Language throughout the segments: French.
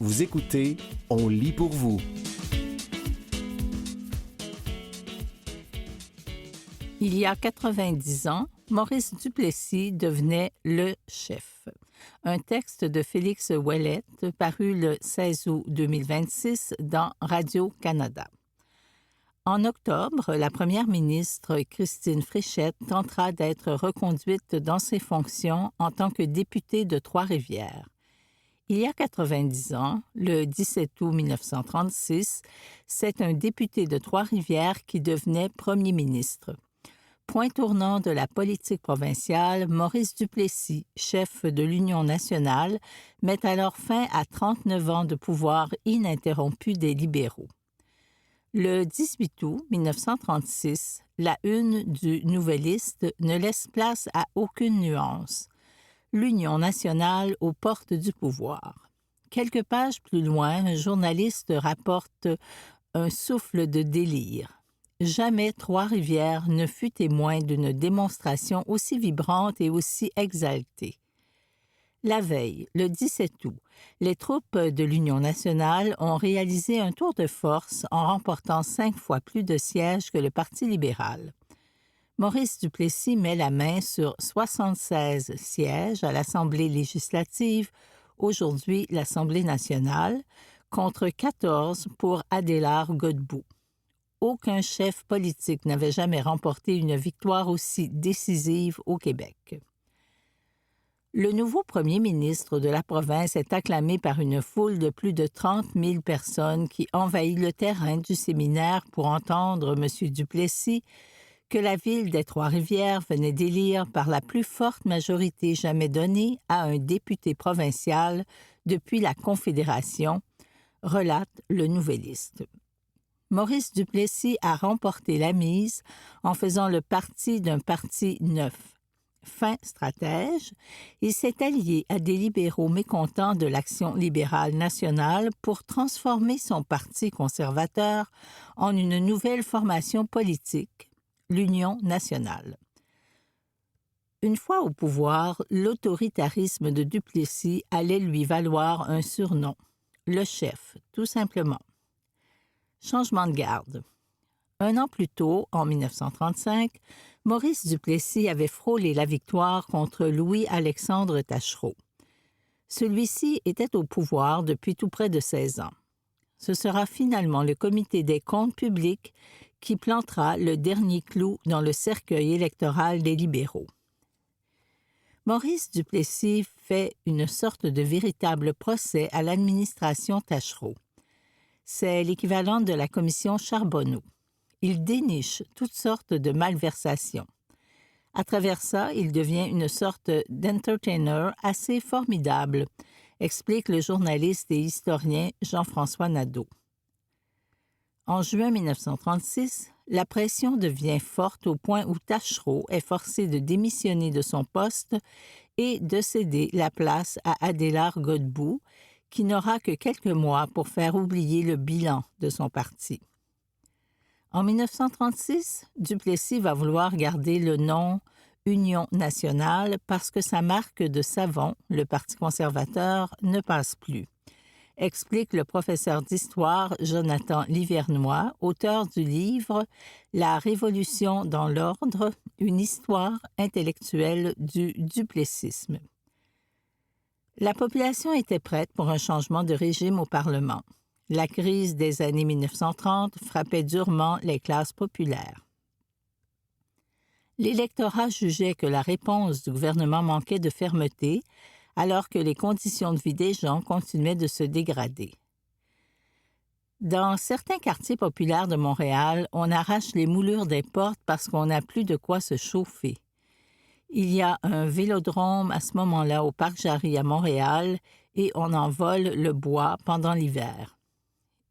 Vous écoutez On lit pour vous. Il y a 90 ans, Maurice Duplessis devenait le chef. Un texte de Félix Ouellette paru le 16 août 2026 dans Radio-Canada. En octobre, la première ministre Christine Fréchette tentera d'être reconduite dans ses fonctions en tant que députée de Trois-Rivières. Il y a 90 ans, le 17 août 1936, c'est un député de Trois-Rivières qui devenait premier ministre. Point tournant de la politique provinciale, Maurice Duplessis, chef de l'Union nationale, met alors fin à 39 ans de pouvoir ininterrompu des libéraux. Le 18 août 1936, la une du Nouvelliste ne laisse place à aucune nuance. L'Union nationale aux portes du pouvoir. Quelques pages plus loin, un journaliste rapporte un souffle de délire. Jamais Trois-Rivières ne fut témoin d'une démonstration aussi vibrante et aussi exaltée. La veille, le 17 août, les troupes de l'Union nationale ont réalisé un tour de force en remportant 5 fois plus de sièges que le Parti libéral. Maurice Duplessis met la main sur 76 sièges à l'Assemblée législative, aujourd'hui l'Assemblée nationale, contre 14 pour Adélard Godbout. Aucun chef politique n'avait jamais remporté une victoire aussi décisive au Québec. Le nouveau premier ministre de la province est acclamé par une foule de plus de 30 000 personnes qui envahit le terrain du séminaire pour entendre M. Duplessis que la ville des Trois-Rivières venait d'élire par la plus forte majorité jamais donnée à un député provincial depuis la Confédération, relate le Nouvelliste. Maurice Duplessis a remporté la mise en faisant le parti d'un parti neuf. Fin stratège, il s'est allié à des libéraux mécontents de l'Action libérale nationale pour transformer son parti conservateur en une nouvelle formation politique, l'Union nationale. Une fois au pouvoir, l'autoritarisme de Duplessis allait lui valoir un surnom, le chef, tout simplement. Changement de garde. Un an plus tôt, en 1935, Maurice Duplessis avait frôlé la victoire contre Louis-Alexandre Taschereau. Celui-ci était au pouvoir depuis tout près de 16 ans. Ce sera finalement le Comité des comptes publics qui plantera le dernier clou dans le cercueil électoral des libéraux. Maurice Duplessis fait une sorte de véritable procès à l'administration Taschereau. C'est l'équivalent de la commission Charbonneau. Il déniche toutes sortes de malversations. À travers ça, il devient une sorte d'entertainer assez formidable, explique le journaliste et historien Jean-François Nadeau. En juin 1936, la pression devient forte au point où Taschereau est forcé de démissionner de son poste et de céder la place à Adélard Godbout, qui n'aura que quelques mois pour faire oublier le bilan de son parti. En 1936, Duplessis va vouloir garder le nom Union nationale parce que sa marque de savon, le Parti conservateur, ne passe plus, explique le professeur d'histoire Jonathan Livernois, auteur du livre « La Révolution dans l'ordre, une histoire intellectuelle du duplessisme ». La population était prête pour un changement de régime au Parlement. La crise des années 1930 frappait durement les classes populaires. L'électorat jugeait que la réponse du gouvernement manquait de fermeté, alors que les conditions de vie des gens continuaient de se dégrader. Dans certains quartiers populaires de Montréal, on arrache les moulures des portes parce qu'on n'a plus de quoi se chauffer. Il y a un vélodrome à ce moment-là au Parc Jarry à Montréal et on en vole le bois pendant l'hiver.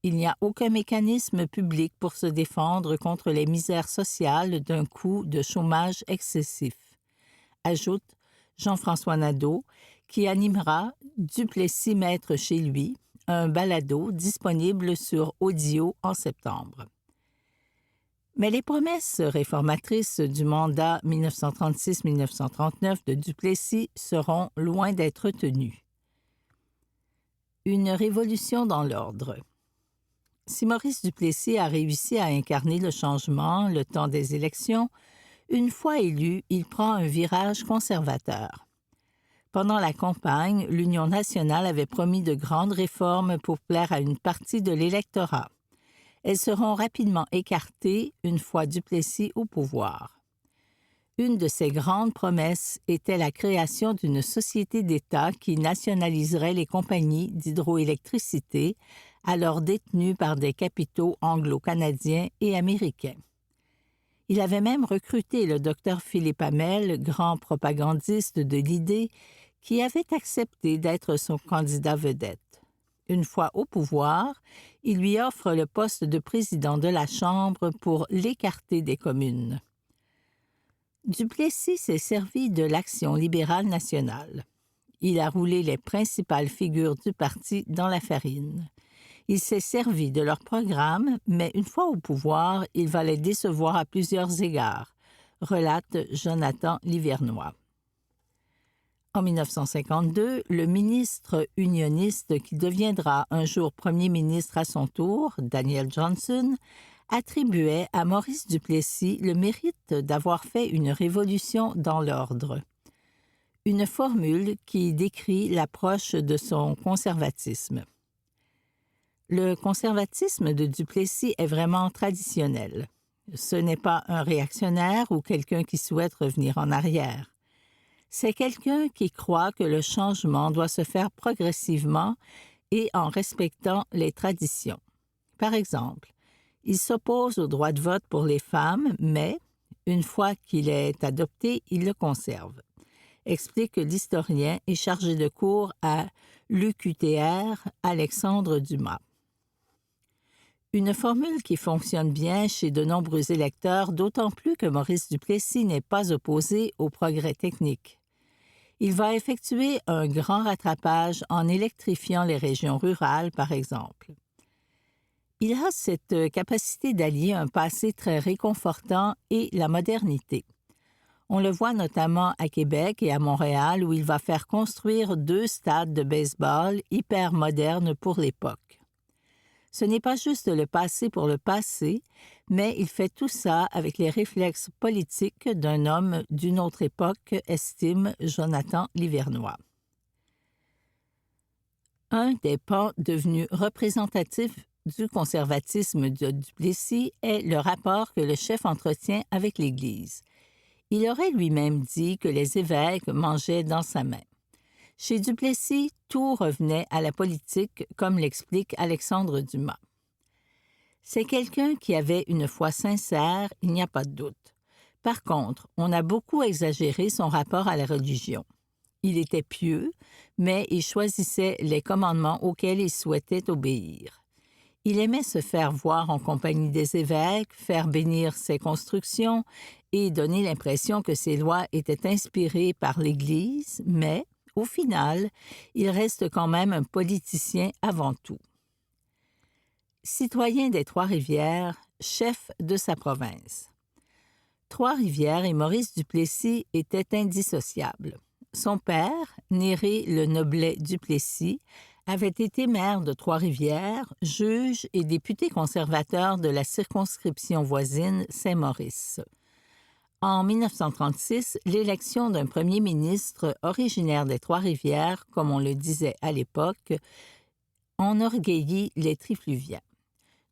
Il n'y a aucun mécanisme public pour se défendre contre les misères sociales d'un coût de chômage excessif, ajoute Jean-François Nadeau, qui animera Duplessis Maître chez lui, un balado disponible sur Audio en septembre. Mais les promesses réformatrices du mandat 1936-1939 de Duplessis seront loin d'être tenues. Une révolution dans l'ordre. Si Maurice Duplessis a réussi à incarner le changement le temps des élections, une fois élu, il prend un virage conservateur. Pendant la campagne, l'Union nationale avait promis de grandes réformes pour plaire à une partie de l'électorat. Elles seront rapidement écartées une fois Duplessis au pouvoir. Une de ses grandes promesses était la création d'une société d'État qui nationaliserait les compagnies d'hydroélectricité, alors détenues par des capitaux anglo-canadiens et américains. Il avait même recruté le docteur Philippe Hamel, grand propagandiste de l'idée, qui avait accepté d'être son candidat vedette. Une fois au pouvoir, il lui offre le poste de président de la Chambre pour l'écarter des communes. Duplessis s'est servi de l'Action libérale nationale. Il a roulé les principales figures du parti dans la farine. Il s'est servi de leur programme, mais une fois au pouvoir, il va les décevoir à plusieurs égards, relate Jonathan Livernois. En 1952, le ministre unioniste qui deviendra un jour premier ministre à son tour, Daniel Johnson, attribuait à Maurice Duplessis le mérite d'avoir fait une révolution dans l'ordre. Une formule qui décrit l'approche de son conservatisme. Le conservatisme de Duplessis est vraiment traditionnel. Ce n'est pas un réactionnaire ou quelqu'un qui souhaite revenir en arrière. C'est quelqu'un qui croit que le changement doit se faire progressivement et en respectant les traditions. Par exemple, il s'oppose au droit de vote pour les femmes, mais, une fois qu'il est adopté, il le conserve, explique l'historien et chargé de cours à l'UQTR, Alexandre Dumas. Une formule qui fonctionne bien chez de nombreux électeurs, d'autant plus que Maurice Duplessis n'est pas opposé au progrès technique. Il va effectuer un grand rattrapage en électrifiant les régions rurales, par exemple. Il a cette capacité d'allier un passé très réconfortant et la modernité. On le voit notamment à Québec et à Montréal où il va faire construire 2 stades de baseball hyper modernes pour l'époque. Ce n'est pas juste le passé pour le passé, mais il fait tout ça avec les réflexes politiques d'un homme d'une autre époque, estime Jonathan Livernois. Un des pans devenus représentatifs du conservatisme de Duplessis est le rapport que le chef entretient avec l'Église. Il aurait lui-même dit que les évêques mangeaient dans sa main. Chez Duplessis, tout revenait à la politique, comme l'explique Alexandre Dumas. C'est quelqu'un qui avait une foi sincère, il n'y a pas de doute. Par contre, on a beaucoup exagéré son rapport à la religion. Il était pieux, mais il choisissait les commandements auxquels il souhaitait obéir. Il aimait se faire voir en compagnie des évêques, faire bénir ses constructions et donner l'impression que ses lois étaient inspirées par l'Église, mais, au final, il reste quand même un politicien avant tout. Citoyen des Trois-Rivières, chef de sa province. Trois-Rivières et Maurice Duplessis étaient indissociables. Son père, Néré Le Noblet Duplessis, avait été maire de Trois-Rivières, juge et député conservateur de la circonscription voisine Saint-Maurice. En 1936, l'élection d'un premier ministre originaire des Trois-Rivières, comme on le disait à l'époque, enorgueillit les Trifluviens.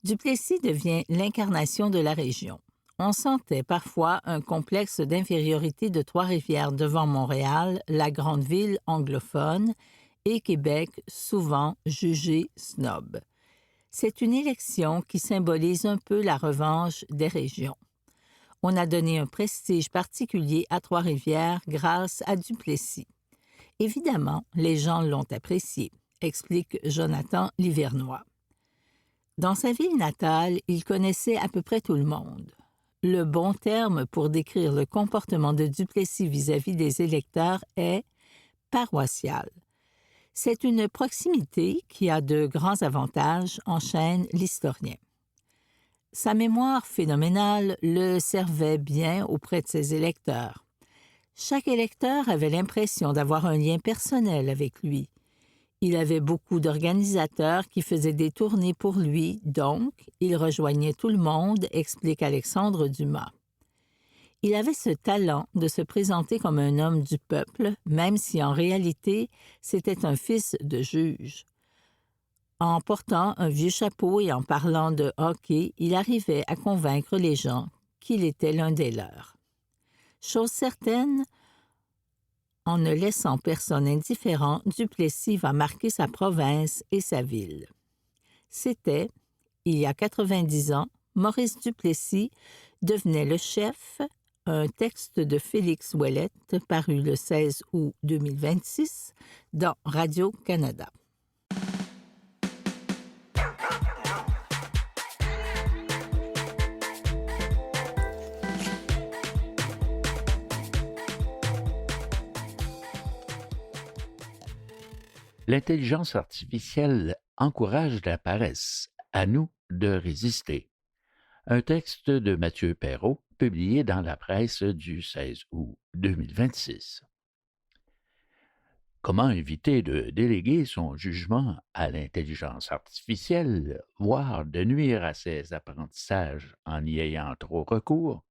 Duplessis devient l'incarnation de la région. On sentait parfois un complexe d'infériorité de Trois-Rivières devant Montréal, la grande ville anglophone, et Québec, souvent jugé snob. C'est une élection qui symbolise un peu la revanche des régions. On a donné un prestige particulier à Trois-Rivières grâce à Duplessis. Évidemment, les gens l'ont apprécié, explique Jonathan Livernois. Dans sa ville natale, il connaissait à peu près tout le monde. Le bon terme pour décrire le comportement de Duplessis vis-à-vis des électeurs est paroissial. C'est une proximité qui a de grands avantages, enchaîne l'historien. Sa mémoire phénoménale le servait bien auprès de ses électeurs. Chaque électeur avait l'impression d'avoir un lien personnel avec lui. Il avait beaucoup d'organisateurs qui faisaient des tournées pour lui, donc il rejoignait tout le monde, explique Alexandre Dumas. Il avait ce talent de se présenter comme un homme du peuple, même si en réalité, c'était un fils de juge. En portant un vieux chapeau et en parlant de hockey, il arrivait à convaincre les gens qu'il était l'un des leurs. Chose certaine, en ne laissant personne indifférent, Duplessis va marquer sa province et sa ville. C'était, il y a 90 ans, Maurice Duplessis devenait le chef, un texte de Félix Ouellette paru le 16 août 2026 dans Radio-Canada. L'intelligence artificielle encourage la paresse. À nous de résister. Un texte de Mathieu Perrault, publié dans la presse du 16 août 2026. Comment éviter de déléguer son jugement à l'intelligence artificielle, voire de nuire à ses apprentissages en y ayant trop recours?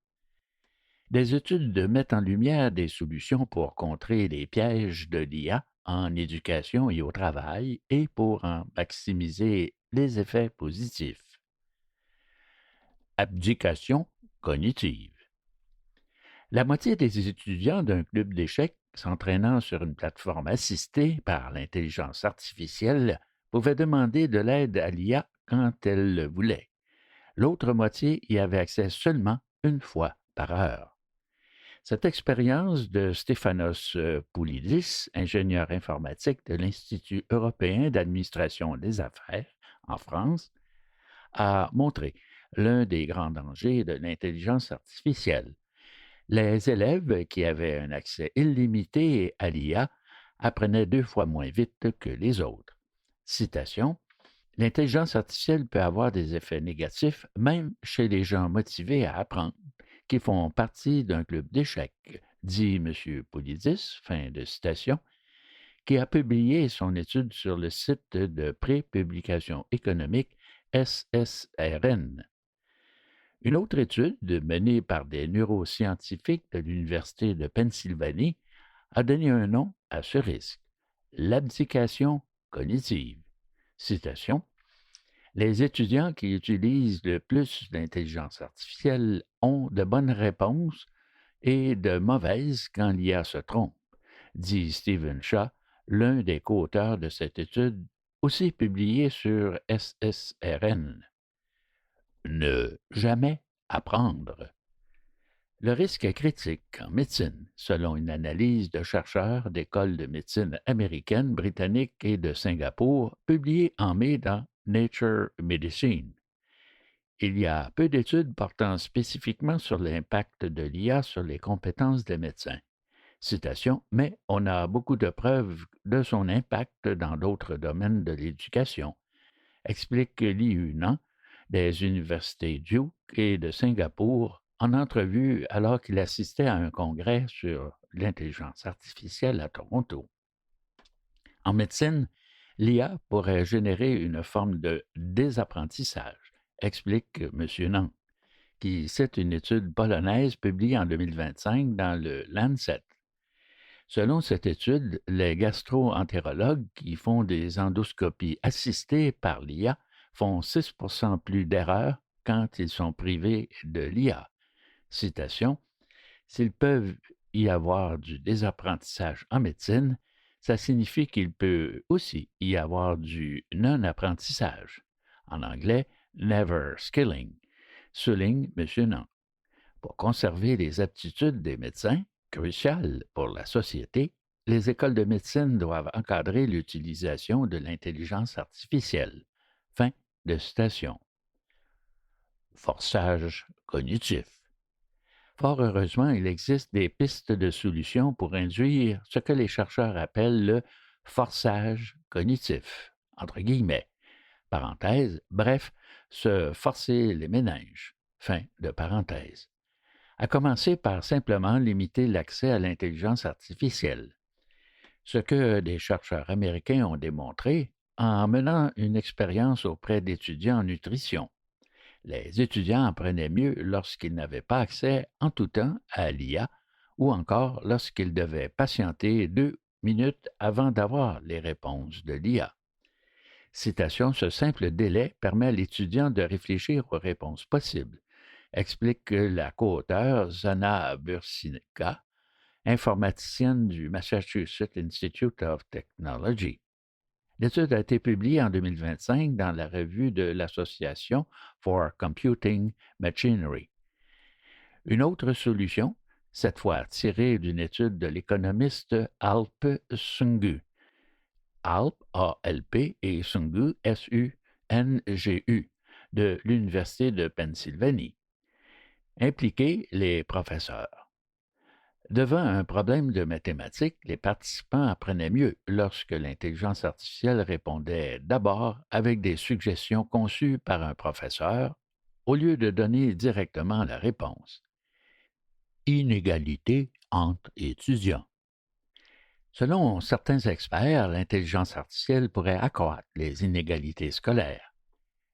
Des études mettent en lumière des solutions pour contrer les pièges de l'IA en éducation et au travail et pour en maximiser les effets positifs. Abdication cognitive. La moitié des étudiants d'un club d'échecs s'entraînant sur une plateforme assistée par l'intelligence artificielle pouvaient demander de l'aide à l'IA quand elle le voulait. L'autre moitié y avait accès seulement une fois par heure. Cette expérience de Stéphanos Poulidis, ingénieur informatique de l'Institut européen d'administration des affaires en France, a montré l'un des grands dangers de l'intelligence artificielle. Les élèves qui avaient un accès illimité à l'IA apprenaient 2 fois moins vite que les autres. Citation: l'intelligence artificielle peut avoir des effets négatifs même chez les gens motivés à apprendre, qui font partie d'un club d'échecs, dit M. Poulidis, fin de citation, qui a publié son étude sur le site de pré-publication économique SSRN. Une autre étude, menée par des neuroscientifiques de l'Université de Pennsylvanie, a donné un nom à ce risque: l'abdication cognitive. Citation: les étudiants qui utilisent le plus l'intelligence artificielle ont de bonnes réponses et de mauvaises quand l'IA se trompe, dit Stephen Shaw, l'un des co-auteurs de cette étude, aussi publiée sur SSRN. Ne jamais apprendre. Le risque est critique en médecine, selon une analyse de chercheurs d'écoles de médecine américaines, britanniques et de Singapour, publiée en mai dans Nature Medicine. Il y a peu d'études portant spécifiquement sur l'impact de l'IA sur les compétences des médecins. Citation: mais on a beaucoup de preuves de son impact dans d'autres domaines de l'éducation, explique Li Yunan des universités Duke et de Singapour en entrevue alors qu'il assistait à un congrès sur l'intelligence artificielle à Toronto. En médecine, l'IA pourrait générer une forme de désapprentissage, explique M. Nan, qui cite une étude polonaise publiée en 2025 dans le Lancet. Selon cette étude, les gastro-entérologues qui font des endoscopies assistées par l'IA font 6 % plus d'erreurs quand ils sont privés de l'IA. Citation: s'ils peuvent y avoir du désapprentissage en médecine, ça signifie qu'il peut aussi y avoir du non-apprentissage. En anglais, never skilling, souligne M. Nan. Pour conserver les aptitudes des médecins, cruciales pour la société, les écoles de médecine doivent encadrer l'utilisation de l'intelligence artificielle. Fin de citation. Forçage cognitif. Fort heureusement, il existe des pistes de solutions pour induire ce que les chercheurs appellent le forçage cognitif, entre guillemets, parenthèse, bref, se forcer les méninges, fin de parenthèse. À commencer par simplement limiter l'accès à l'intelligence artificielle. Ce que des chercheurs américains ont démontré en menant une expérience auprès d'étudiants en nutrition. Les étudiants apprenaient mieux lorsqu'ils n'avaient pas accès en tout temps à l'IA ou encore lorsqu'ils devaient patienter 2 minutes avant d'avoir les réponses de l'IA. Citation, ce simple délai permet à l'étudiant de réfléchir aux réponses possibles, explique la co-auteure Zana Bursinka, informaticienne du Massachusetts Institute of Technology. L'étude a été publiée en 2025 dans la revue de l'Association for Computing Machinery. Une autre solution, cette fois tirée d'une étude de l'économiste Alp Sungu. Alp, A-L-P, et Sungu, S-U-N-G-U, de l'Université de Pennsylvanie. Impliquer les professeurs. Devant un problème de mathématiques, les participants apprenaient mieux lorsque l'intelligence artificielle répondait d'abord avec des suggestions conçues par un professeur au lieu de donner directement la réponse. Inégalité entre étudiants. Selon certains experts, l'intelligence artificielle pourrait accroître les inégalités scolaires.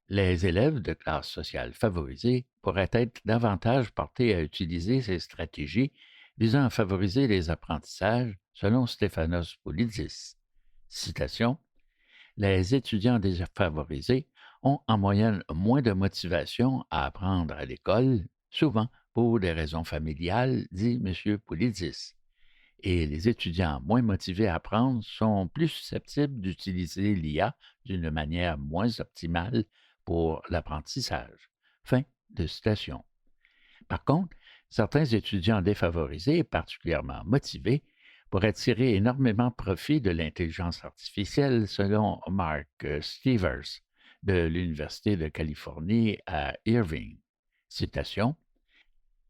Les élèves de classes sociales favorisées pourraient être davantage portés à utiliser ces stratégies visant à favoriser les apprentissages, selon Stéphanos Poulidis. Citation, les étudiants défavorisés ont en moyenne moins de motivation à apprendre à l'école, souvent pour des raisons familiales, dit M. Poulidis. Et les étudiants moins motivés à apprendre sont plus susceptibles d'utiliser l'IA d'une manière moins optimale pour l'apprentissage. Fin de citation. Par contre, certains étudiants défavorisés, particulièrement motivés, pourraient tirer énormément profit de l'intelligence artificielle, selon Mark Stevers, de l'Université de Californie à Irvine. Citation,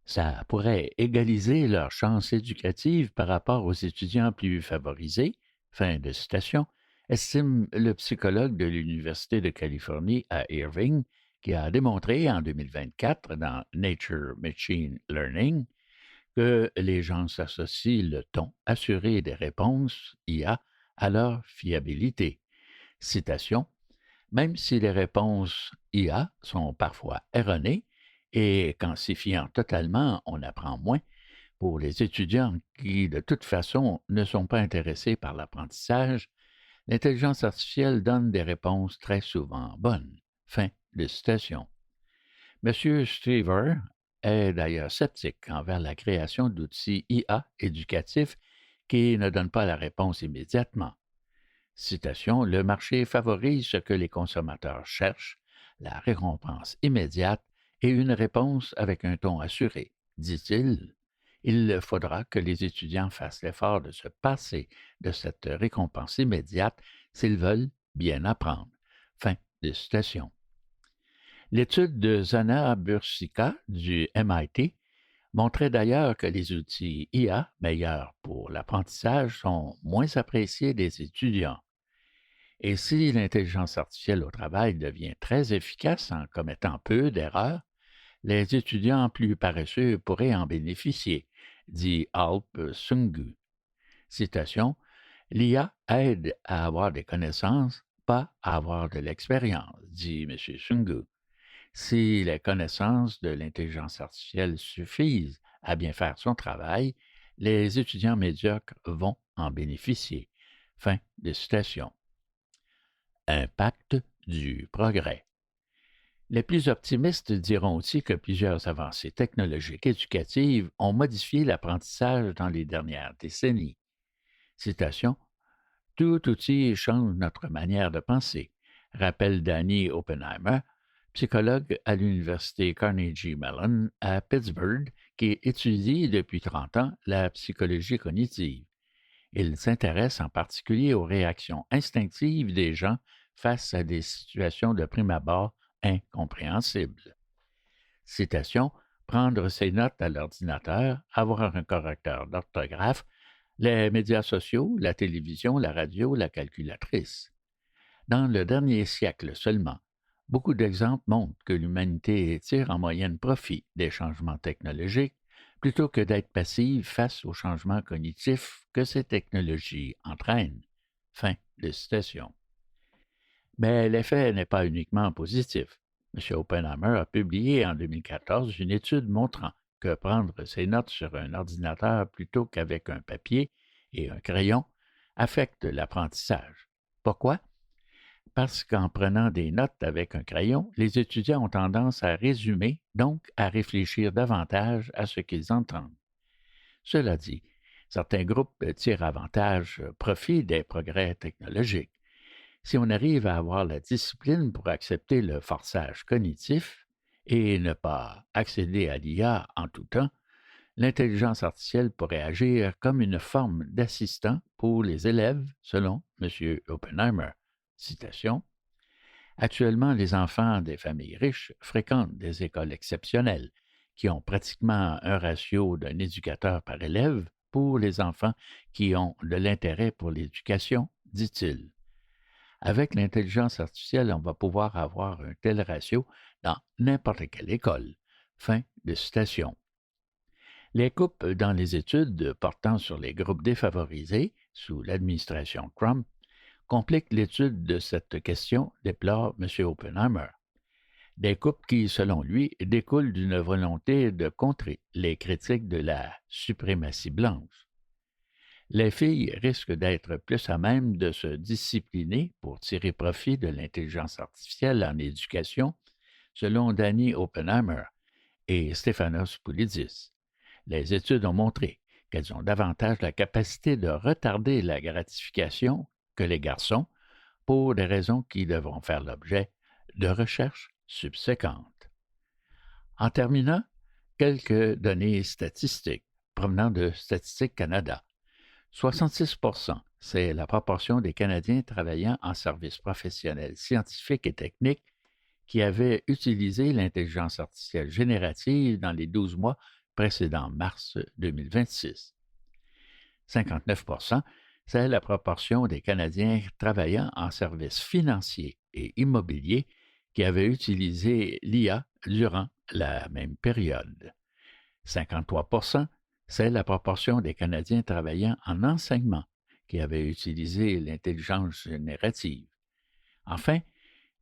ça pourrait égaliser leurs chances éducatives par rapport aux étudiants plus favorisés, fin de citation, estime le psychologue de l'Université de Californie à Irvine, qui a démontré en 2024 dans Nature Machine Learning que les gens associent le ton assuré des réponses IA à leur fiabilité. Citation, même si les réponses IA sont parfois erronées et qu'en s'y fiant totalement, on apprend moins, pour les étudiants qui, de toute façon, ne sont pas intéressés par l'apprentissage, l'intelligence artificielle donne des réponses très souvent bonnes. Fin de citation. M. Strever est d'ailleurs sceptique envers la création d'outils IA éducatifs qui ne donnent pas la réponse immédiatement. Citation, le marché favorise ce que les consommateurs cherchent, la récompense immédiate et une réponse avec un ton assuré, dit-il. Il faudra que les étudiants fassent l'effort de se passer de cette récompense immédiate s'ils veulent bien apprendre. Fin de citation. L'étude de Zana Bursinka du MIT montrait d'ailleurs que les outils IA meilleurs pour l'apprentissage sont moins appréciés des étudiants. Et si l'intelligence artificielle au travail devient très efficace en commettant peu d'erreurs, les étudiants plus paresseux pourraient en bénéficier, dit Alp Sungu. Citation, l'IA aide à avoir des connaissances, pas à avoir de l'expérience, dit M. Sungu. Si les connaissances de l'intelligence artificielle suffisent à bien faire son travail, les étudiants médiocres vont en bénéficier. Fin de citation. Impact du progrès. Les plus optimistes diront aussi que plusieurs avancées technologiques éducatives ont modifié l'apprentissage dans les dernières décennies. Citation, tout outil change notre manière de penser, rappelle Danny Oppenheimer, psychologue à l'Université Carnegie Mellon à Pittsburgh, qui étudie depuis 30 ans la psychologie cognitive. Il s'intéresse en particulier aux réactions instinctives des gens face à des situations de prime abord incompréhensibles. Citation, prendre ses notes à l'ordinateur, avoir un correcteur d'orthographe, les médias sociaux, la télévision, la radio, la calculatrice. Dans le dernier siècle seulement, beaucoup d'exemples montrent que l'humanité tire en moyenne profit des changements technologiques, plutôt que d'être passive face aux changements cognitifs que ces technologies entraînent. Fin de citation. Mais l'effet n'est pas uniquement positif. M. Oppenheimer a publié en 2014 une étude montrant que prendre ses notes sur un ordinateur plutôt qu'avec un papier et un crayon affecte l'apprentissage. Pourquoi? Parce qu'en prenant des notes avec un crayon, les étudiants ont tendance à résumer, donc à réfléchir davantage à ce qu'ils entendent. Cela dit, certains groupes tirent profit des progrès technologiques. Si on arrive à avoir la discipline pour accepter le forçage cognitif et ne pas accéder à l'IA en tout temps, l'intelligence artificielle pourrait agir comme une forme d'assistant pour les élèves, selon M. Oppenheimer. Citation. Actuellement, les enfants des familles riches fréquentent des écoles exceptionnelles qui ont pratiquement un ratio d'un éducateur par élève pour les enfants qui ont de l'intérêt pour l'éducation, dit-il. Avec l'intelligence artificielle, on va pouvoir avoir un tel ratio dans n'importe quelle école. Fin de citation. Les coupes dans les études portant sur les groupes défavorisés sous l'administration Trump compliquent l'étude de cette question, déplore M. Oppenheimer. Des coupes qui, selon lui, découlent d'une volonté de contrer les critiques de la suprématie blanche. Les filles risquent d'être plus à même de se discipliner pour tirer profit de l'intelligence artificielle en éducation, selon Danny Oppenheimer et Stefanos Poulidis. Les études ont montré qu'elles ont davantage la capacité de retarder la gratification que les garçons pour des raisons qui devront faire l'objet de recherches subséquentes. En terminant, quelques données statistiques provenant de Statistique Canada. 66%, c'est la proportion des Canadiens travaillant en services professionnels scientifiques et techniques qui avaient utilisé l'intelligence artificielle générative dans les 12 mois précédant mars 2026. 59%, c'est la proportion des Canadiens travaillant en services financiers et immobiliers qui avaient utilisé l'IA durant la même période. 53%, c'est la proportion des Canadiens travaillant en enseignement qui avaient utilisé l'intelligence générative. Enfin,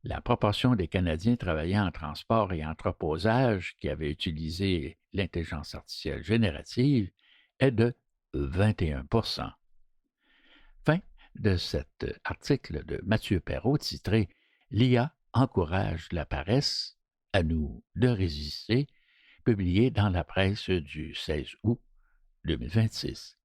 la proportion des Canadiens travaillant en transport et entreposage qui avaient utilisé l'intelligence artificielle générative est de 21%. Fin de cet article de Mathieu Perrault titré « L'IA encourage la paresse, à nous de résister », publié dans la presse du 16 août 2026.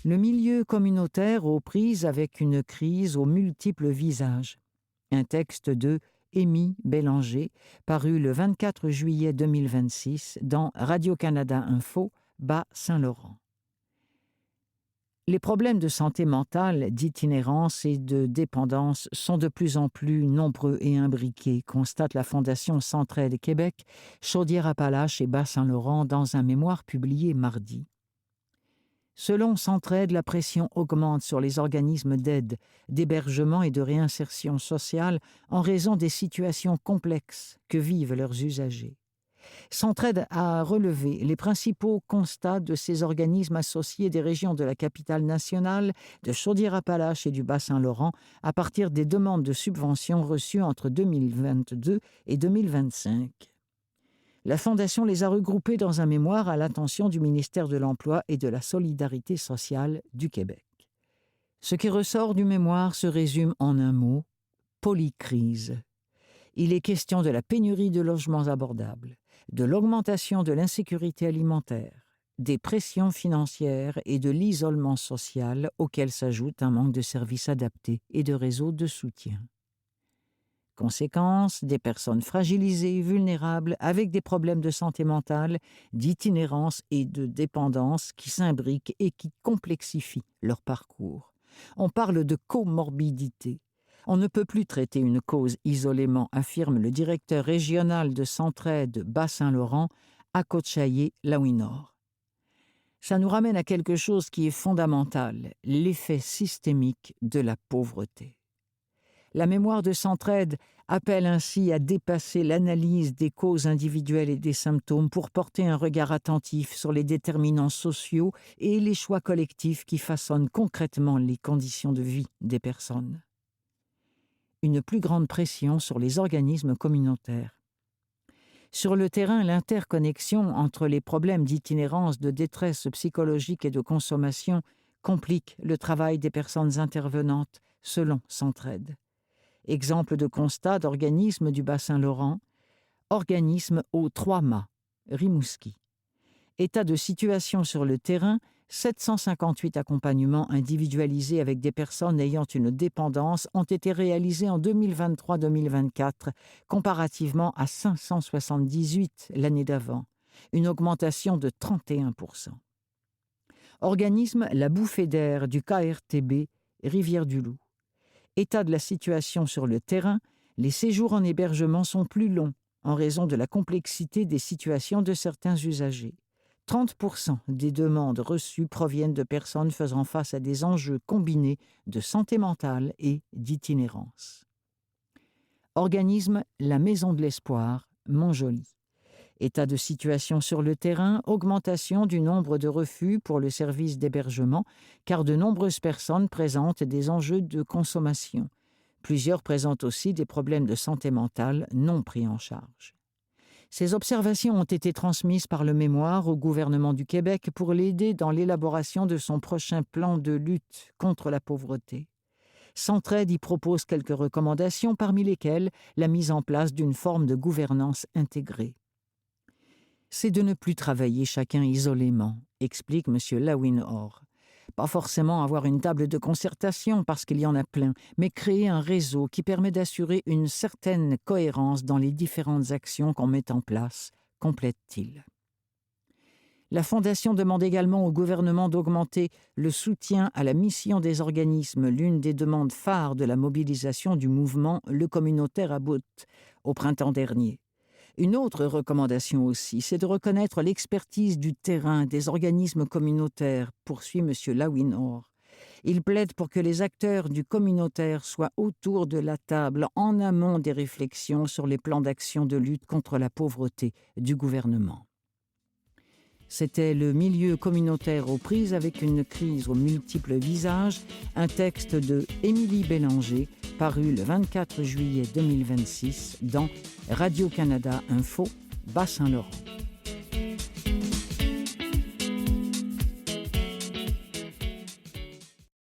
Le milieu communautaire aux prises avec une crise aux multiples visages. Un texte de Amy Bélanger, paru le 24 juillet 2026 dans Radio-Canada Info, Bas-Saint-Laurent. Les problèmes de santé mentale, d'itinérance et de dépendance sont de plus en plus nombreux et imbriqués, constate la Fondation Centraide Québec, Chaudière-Appalaches et Bas-Saint-Laurent dans un mémoire publié mardi. Selon Centraide, la pression augmente sur les organismes d'aide, d'hébergement et de réinsertion sociale en raison des situations complexes que vivent leurs usagers. Centraide a relevé les principaux constats de ces organismes associés des régions de la capitale nationale, de Chaudière-Appalaches et du Bas-Saint-Laurent à partir des demandes de subventions reçues entre 2022 et 2025. La Fondation les a regroupés dans un mémoire à l'attention du ministère de l'Emploi et de la Solidarité sociale du Québec. Ce qui ressort du mémoire se résume en un mot, polycrise. Il est question de la pénurie de logements abordables, de l'augmentation de l'insécurité alimentaire, des pressions financières et de l'isolement social auquel s'ajoute un manque de services adaptés et de réseaux de soutien. Conséquence, des personnes fragilisées, vulnérables, avec des problèmes de santé mentale, d'itinérance et de dépendance qui s'imbriquent et qui complexifient leur parcours. On parle de comorbidité. On ne peut plus traiter une cause isolément, affirme le directeur régional de Centraide Bas-Saint-Laurent, Akotchaye Lawinor. Ça nous ramène à quelque chose qui est fondamental, l'effet systémique de la pauvreté. La mémoire de Centraide appelle ainsi à dépasser l'analyse des causes individuelles et des symptômes pour porter un regard attentif sur les déterminants sociaux et les choix collectifs qui façonnent concrètement les conditions de vie des personnes. Une plus grande pression sur les organismes communautaires. Sur le terrain, l'interconnexion entre les problèmes d'itinérance, de détresse psychologique et de consommation complique le travail des personnes intervenantes, selon Centraide. Exemple de constat d'organisme du Bas-Saint-Laurent, organisme aux 3 mâts, Rimouski. État de situation sur le terrain, 758 accompagnements individualisés avec des personnes ayant une dépendance ont été réalisés en 2023-2024, comparativement à 578 l'année d'avant, une augmentation de 31%. Organisme La Bouffée d'air du KRTB, Rivière-du-Loup. État de la situation sur le terrain, les séjours en hébergement sont plus longs en raison de la complexité des situations de certains usagers. 30% des demandes reçues proviennent de personnes faisant face à des enjeux combinés de santé mentale et d'itinérance. Organisme La Maison de l'Espoir, Montjoly. État de situation sur le terrain, augmentation du nombre de refus pour le service d'hébergement, car de nombreuses personnes présentent des enjeux de consommation. Plusieurs présentent aussi des problèmes de santé mentale non pris en charge. Ces observations ont été transmises par le Mémoire au gouvernement du Québec pour l'aider dans l'élaboration de son prochain plan de lutte contre la pauvreté. Centraide y propose quelques recommandations, parmi lesquelles la mise en place d'une forme de gouvernance intégrée. C'est de ne plus travailler chacun isolément, explique M. Lawin-Orr. Pas forcément avoir une table de concertation parce qu'il y en a plein, mais créer un réseau qui permet d'assurer une certaine cohérence dans les différentes actions qu'on met en place, complète-t-il. La Fondation demande également au gouvernement d'augmenter le soutien à la mission des organismes, l'une des demandes phares de la mobilisation du mouvement Le Communautaire à Bout au printemps dernier. Une autre recommandation aussi, c'est de reconnaître l'expertise du terrain des organismes communautaires, poursuit M. Lawin-Orr. Il plaide pour que les acteurs du communautaire soient autour de la table en amont des réflexions sur les plans d'action de lutte contre la pauvreté du gouvernement. C'était Le milieu communautaire aux prises avec une crise aux multiples visages, un texte de Émilie Bélanger, paru le 24 juillet 2026 dans Radio-Canada Info, Bas-Saint-Laurent.